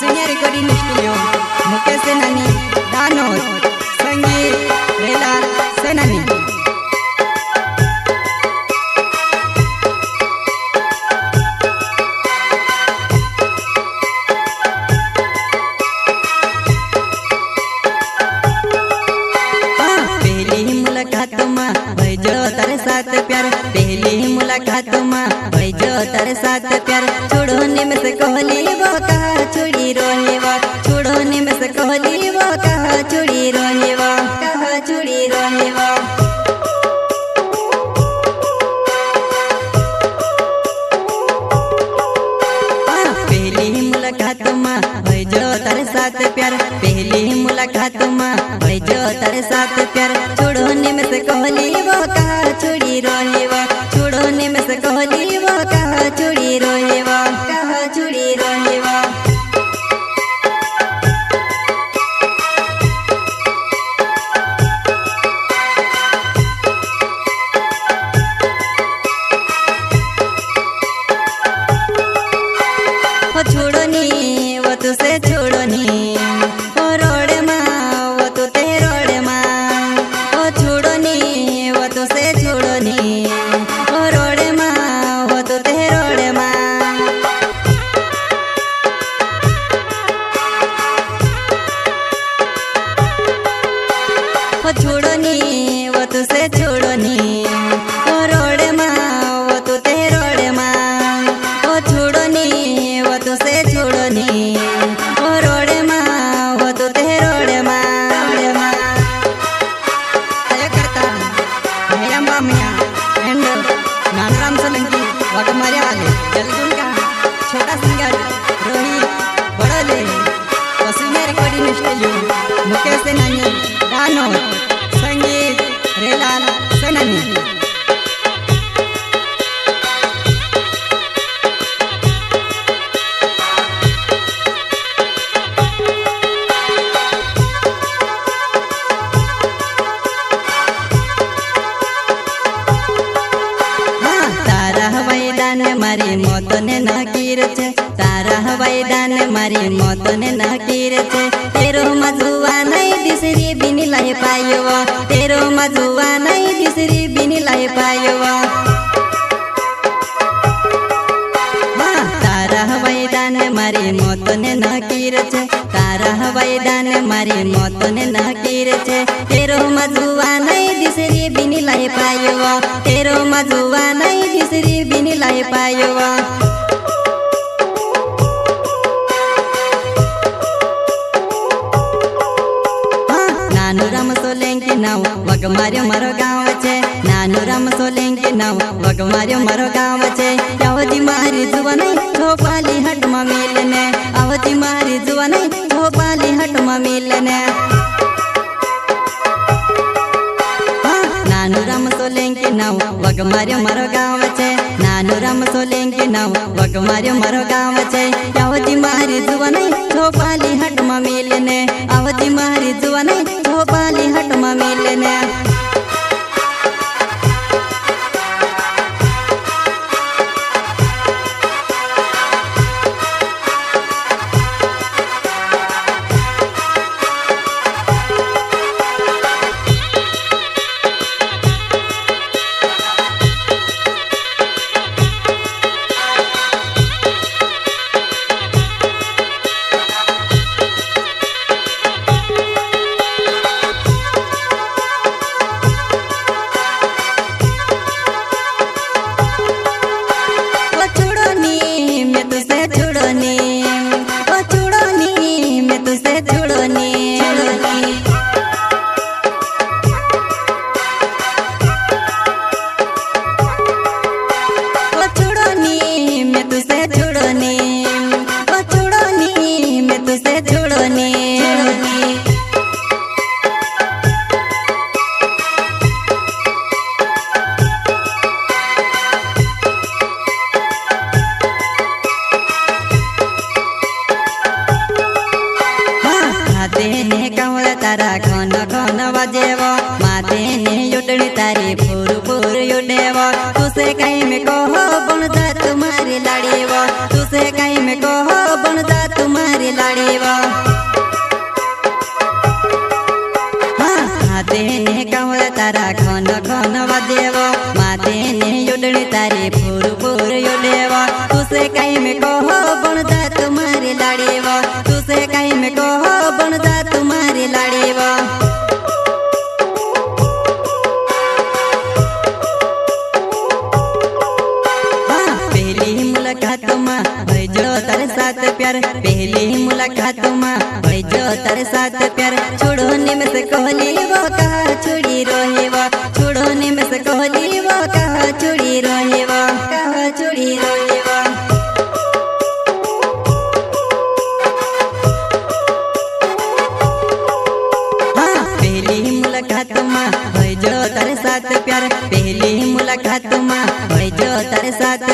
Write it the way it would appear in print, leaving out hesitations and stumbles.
Vasuniya recording studio Mukesh सेनानी दानोद संगीत रेलाल सेनानी। तारे साथ प्यार पहली मुलाकात में भैजो तारे साथ प्यार छोड़ोने में से कहली वो कहा छोड़ी रोने वो छोड़ोने में से कहली वो कहा छोड़ी रोने वो कहा छोड़ी रोने वो पहली मुलाकात में भैजो तारे साथ प्यार पहली मुलाकात में भैजो तारे साथ प्यार छोड़ोने में से कहली वो कहा छोड़ी रोने वो छोड़ोने में से कहली वो कहा छोड़ी रोने वो कहा छोड़ी रोने वो छोड़ोनी वो तुझसे छोड़ोनी ओ रोड़े माँ वो तू ते रोड़े माँ ओ छोड़ोनी वो तुझसे छोड़ोनी ओ रोड़े माँ वो तू ते रोड़े माँ ओ छोड़ोनी वो तुझसे छोड़ोनी ओ रोड़े माँ वो तू ते रोड़े माँ ओ छोड़ोनी वो तुझसे छोड़ोनी ओ रोड़े माँ वो तू ते रोड़े माँ रोड़े माँ आया करता भैया मामिया एंड नानराम सोलंकी वगमारे वाले जलगुन का छोटा singer Rohit Badole Vasuniya recording studio Mukesh सेनानी दानोद संगीत रेलाल सेनानी। मारी मोतने नकीर छे तारा हवाई दान मारी मोतने नकीर छे तेरो मजुआ नहीं दिसरी बिनी लाई पायो तेरो मजुआ नहीं दिसरी बिनी लाई पायो तारा हवाई दान मारी मोतने नकीर छे तारा हवाई दान मारी मोतने नकीर छे तेरो मजुआ नहीं दिसरी बिनी लाई पायो तेरो मजुआ नहीं दिसरी बिनी लाई पायो नानू राम सोलंकी नाव वगमार्यो मारो गाँव छे नानू राम सोलंकी नाव वगमार्यो मारो गाँव छे आवती मारी जुवानी झोपाली हट में मिलने आवती मारी जुवानी झोपाली हट में मिलने नानू राम सोलंकी नाव वगमार्यो मारो गाँव छे नानू राम सोलंकी नाव वगमार्यो मारो गाँव छे आवती मारी जुवानी झोपाली हट में मिलने आवती मारी जुवानी झोपाली हट में मिलने तारा खन खन बजेवो माथे ने युटड़ी तारी फूर फूर युडेवो तुसे कहीं में कहो बन जा तुम्हारी लाड़ी वो तुसे कहीं में कहो बन जा तुम्हारी लाड़ी तारा खन खन वादेव माथे ने योडणे तारे फूर फूर योडेव तुसे कहीं में कहो बन जा तुम्हारी लाड़ेव तुसे कहीं में कहो बन जा तुम्हारी लाड़ेव पहली मुलाकात में भैजो तारे साथ प्यार पहली मुलाकात में भैजो तारे साथ प्यार छोड़ोने में से कहली वो कहा छोड़ी रोहे वो छोड़ोने में से कहली वो कहा छोड़ी रोहे वो कहा छोड़ी रोहे वो पहली मुलाकात में भैजो तारे साथ प्यार पहली मुलाकात में भैजो तारे साथ